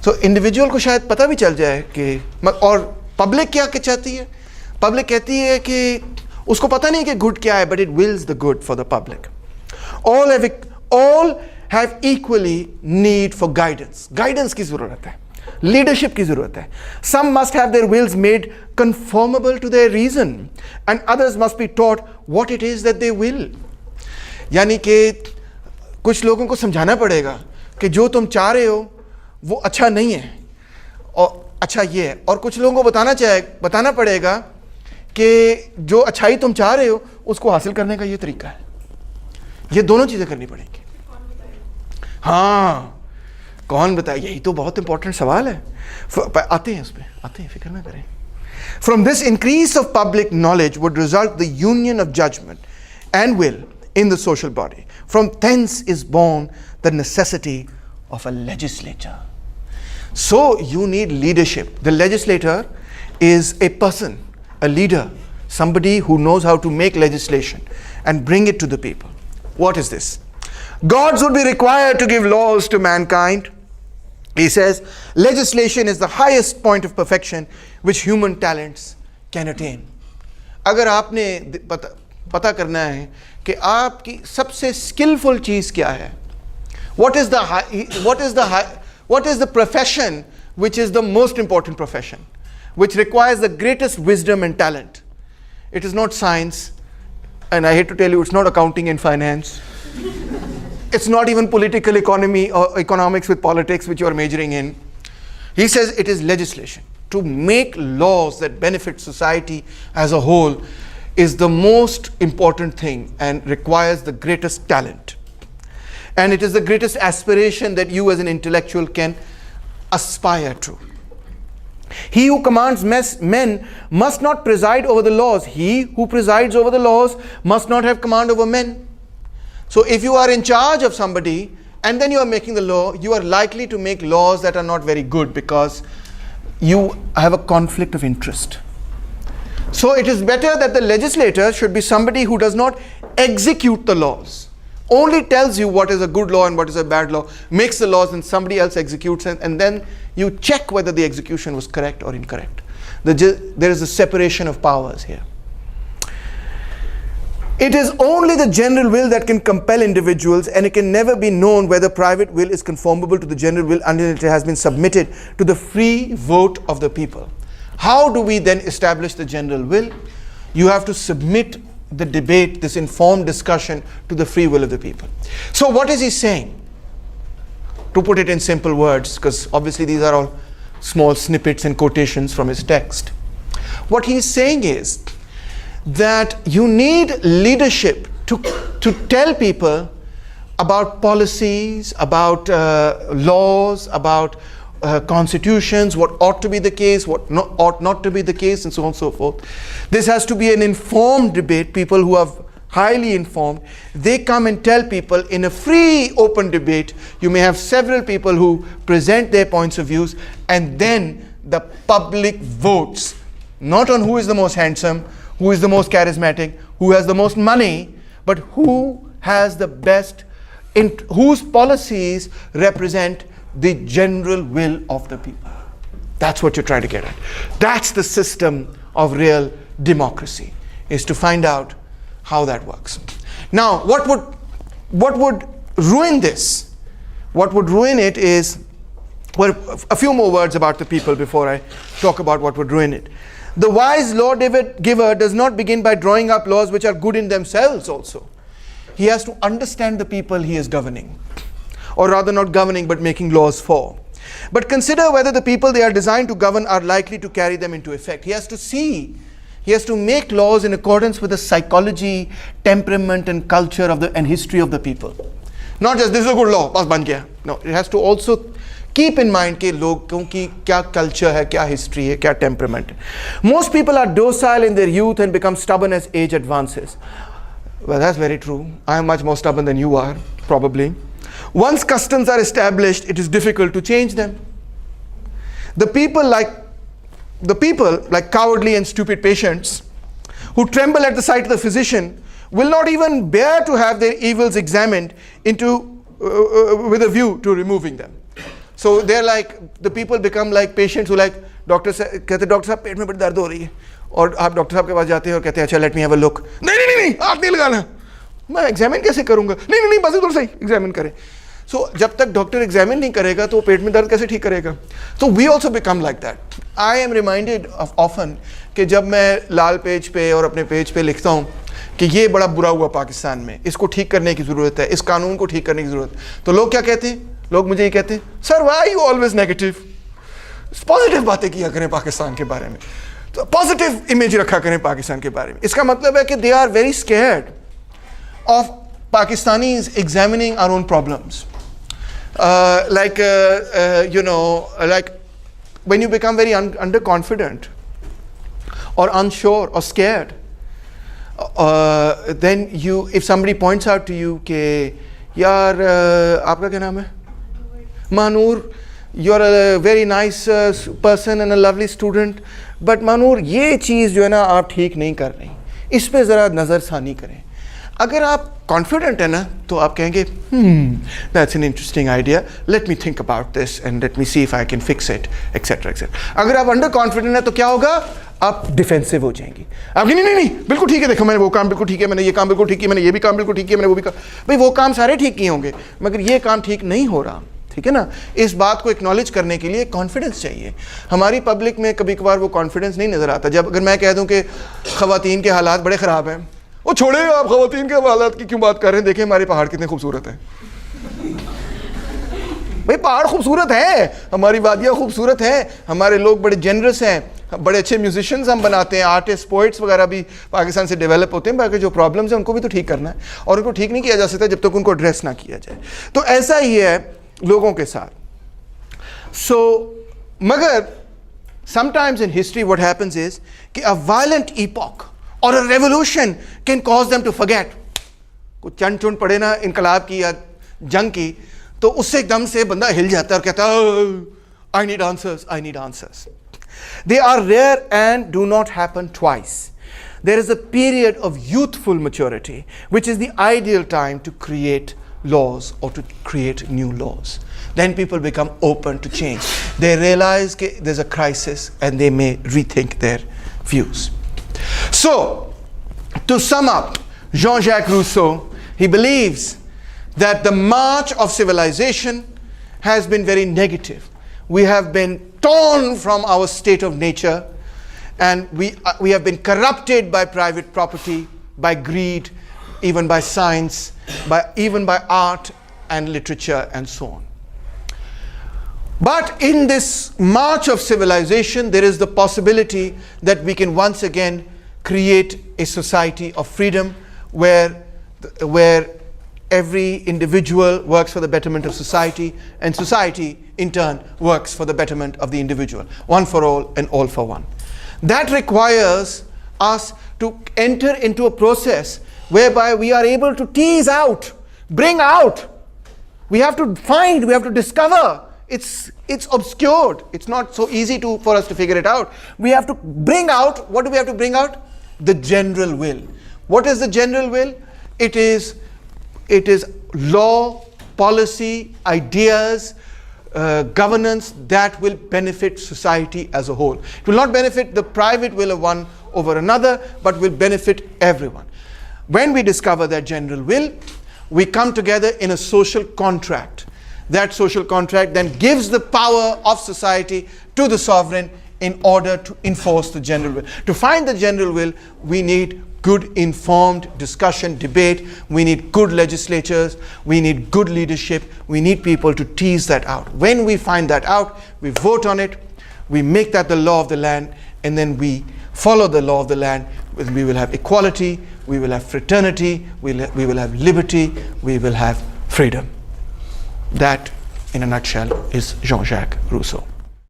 Speaker 1: तो इंडिविजुअल को शायद पता भी चल जाए कि, और पब्लिक क्या चाहती है. पब्लिक कहती है कि उसको पता नहीं कि गुड क्या है, but it wills the good for the public. All have equally need for guidance. Guidance की ज़रूरत है, लीडरशिप की ज़रूरत है. Some must have their wills made conformable to their reason and others must be taught what it is that they will. यानी कि कुछ लोगों को समझाना पड़ेगा कि जो तुम चाह रहे हो वो अच्छा नहीं है और अच्छा ये है, और कुछ लोगों को बताना पड़ेगा कि जो अच्छाई तुम चाह रहे हो उसको हासिल करने का ये तरीका है. ये दोनों चीज़ें करनी पड़ेंगी. हाँ, कौन बताए, यही तो बहुत इंपॉर्टेंट सवाल है. आते हैं उस पर, आते हैं, फिक्र ना करें. From this increase of public knowledge would result the union of judgment and will in the social body. From thence is born the necessity of a legislature. So you need leadership. The legislator is a person, a leader, somebody who knows how to make legislation and bring it to the people. What is this? Gods would be required to give laws to mankind. He says, legislation is the highest point of perfection which human talents can attain. अगर आपने पता करना है कि आपकी सबसे skillful चीज़ क्या है, what is the profession which is the most important profession, which requires the greatest wisdom and talent? It is not science, and I hate to tell you, it's not accounting and finance. It's not even political economy or economics with politics, which you are majoring in. He says it is legislation. To make laws that benefit society as a whole is the most important thing and requires the greatest talent. And it is the greatest aspiration that you as an intellectual can aspire to. He who commands men must not preside over the laws. He who presides over the laws must not have command over men. So if you are in charge of somebody and then you are making the law, you are likely to make laws that are not very good because you have a conflict of interest. So it is better that the legislator should be somebody who does not execute the laws, only tells you what is a good law and what is a bad law, makes the laws and somebody else executes it, and then you check whether the execution was correct or incorrect. There is a separation of powers here. It is only the general will that can compel individuals, and it can never be known whether private will is conformable to the general will until it has been submitted to the free vote of the people. How do we then establish the general will? You have to submit the debate, this informed discussion, to the free will of the people. So what is he saying? To put it in simple words, because obviously these are all small snippets and quotations from his text. What he's saying is that you need leadership to tell people about policies, about laws, about constitutions, what ought to be the case, what ought not to be the case, and so on and so forth. This has to be an informed debate. People who are highly informed, they come and tell people in a free, open debate. You may have several people who present their points of views, and then the public votes, not on who is the most handsome, who is the most charismatic, who has the most money, but who has the best, whose policies represent the general will of the people. That's what you're trying to get at. That's the system of real democracy, is to find out how that works. Now, what would ruin this? What would ruin it is, well, a few more words about the people before I talk about what would ruin it. The wise lawgiver does not begin by drawing up laws which are good in themselves also. He has to understand the people he is governing, or rather not governing but making laws for. But consider whether the people they are designed to govern are likely to carry them into effect. He has to see, he has to make laws in accordance with the psychology, temperament and culture of and history of the people. Not just this is a good law, bas ban gaya. No, it has to also keep in mind कि लोगों की क्या culture है, क्या history है, क्या temperament है. Most people are docile in their youth and become stubborn as age advances. Well, that's very true. I am much more stubborn than you are, probably. Once customs are established, it is difficult to change them. The people like cowardly and stupid patients who tremble at the sight of the physician will not even bear to have their evils examined into with a view to removing them. So they're like, the people become like patients who like, doctor साहब पेट में बड़ी दर्द हो रही है, और आप doctor साहब के पास जाते हैं और कहते हैं अच्छा let me have a look, नहीं आप नहीं लगाना, मैं एग्जामिन कैसे करूंगा, नहीं बस इधर से एग्जामिन करें. सो जब तक डॉक्टर एग्जामिन नहीं करेगा तो पेट में दर्द कैसे ठीक करेगा. तो we also become like that. I am reminded often कि जब मैं लाल पेज पे और अपने पेज पे लिखता हूँ कि ये बड़ा बुरा हुआ पाकिस्तान में, इसको ठीक करने की ज़रूरत है, इस कानून को ठीक करने की ज़रूरत है, तो लोग क्या कहते हैं, लोग मुझे ये कहते हैं, sir why you always negative, positive बातें किया करें पाकिस्तान के बारे में, तो पॉजिटिव इमेज रखा करें पाकिस्तान के बारे में. इसका मतलब है कि they are very scared of Pakistanis examining our own problems. Like when you become very underconfident or unsure or scared, then if somebody points out to you कि यार आपका क्या नाम है? Manur, you're a very nice person and a lovely student, but Manur ये चीज़ जो है ना आप ठीक नहीं कर रही, इस पे ज़रा नज़रसानी करें. अगर आप कॉन्फिडेंट है ना तो आप कहेंगे that's an interesting idea, let me think about this and let me see if I can fix it etcetera etcetera. अगर आप अंडर कॉन्फिडेंट है तो क्या होगा, आप डिफेंसिव हो जाएंगी. आप नहीं नहीं नहीं बिल्कुल ठीक है, देखो मैंने वो काम बिल्कुल ठीक है, मैंने ये काम बिल्कुल ठीक किया, मैंने ये भी काम बिल्कुल ठीक किया, मैंने वो भी काम, भाई वो काम सारे ठीक किए होंगे मगर ये काम ठीक नहीं हो रहा. ठीक है ना. इस बात को एक्नॉलेज करने के लिए कॉन्फिडेंस चाहिए. हमारी पब्लिक में कभी कभार वो कॉन्फिडेंस नहीं नज़र आता. जब अगर मैं कह दूं कि ख़वातीन के हालात बड़े ख़राब हैं, वो छोड़े आप ख़वातीन के हालात की क्यों बात कर रहे हैं, देखें हमारे पहाड़ कितने खूबसूरत हैं. भाई पहाड़ खूबसूरत है, हमारी वादियाँ खूबसूरत हैं, हमारे लोग बड़े जेनरस हैं, बड़े अच्छे म्यूजिशियंस हम बनाते हैं, आर्टिस्ट पोइट्स वगैरह भी पाकिस्तान से डेवलप होते हैं. बाकी जो प्रॉब्लम्स हैं उनको भी तो ठीक करना है और उनको ठीक नहीं किया जा सकता जब तक उनको एड्रेस ना किया जाए. तो ऐसा ही है लोगों के साथ. सो मगर sometimes in history what happens is कि अ वायलेंट इपॉक और a revolution can cause them to forget. कुछ चंड चुंड पड़े ना इनकलाब की या जंग की तो उससे एकदम से बंदा हिल जाता है और कहता है I need answers, I need answers. They are rare and do not happen twice. There is a period of youthful maturity, which is the ideal time to create laws or to create new laws. Then people become open to change. They realize that there's a crisis and they may rethink their views. So, to sum up, Jean-Jacques Rousseau, he believes that the march of civilization has been very negative. We have been torn from our state of nature and we have been corrupted by private property, by greed, even by science, even by art and literature and so on. But in this march of civilization, there is the possibility that we can once again create a society of freedom where every individual works for the betterment of society and society in turn works for the betterment of the individual. One for all and all for one. That requires us to enter into a process whereby we are able to tease out, bring out. We have to find, we have to discover. It's obscured. It's not so easy for us to figure it out. We have to bring out, what do we have to bring out? The general will. What is the general will? It is law, policy, ideas, governance that will benefit society as a whole. It will not benefit the private will of one over another, but will benefit everyone. When we discover that general will, we come together in a social contract. That social contract then gives the power of society to the sovereign in order to enforce the general will. To find the general will, we need good informed discussion, debate. We need good legislatures. We need good leadership. We need people to tease that out. When we find that out, we vote on it. We make that the law of the land, and then we follow the law of the land. We will have equality. We will have fraternity. We will have liberty. We will have freedom. That, in a nutshell, is Jean-Jacques Rousseau.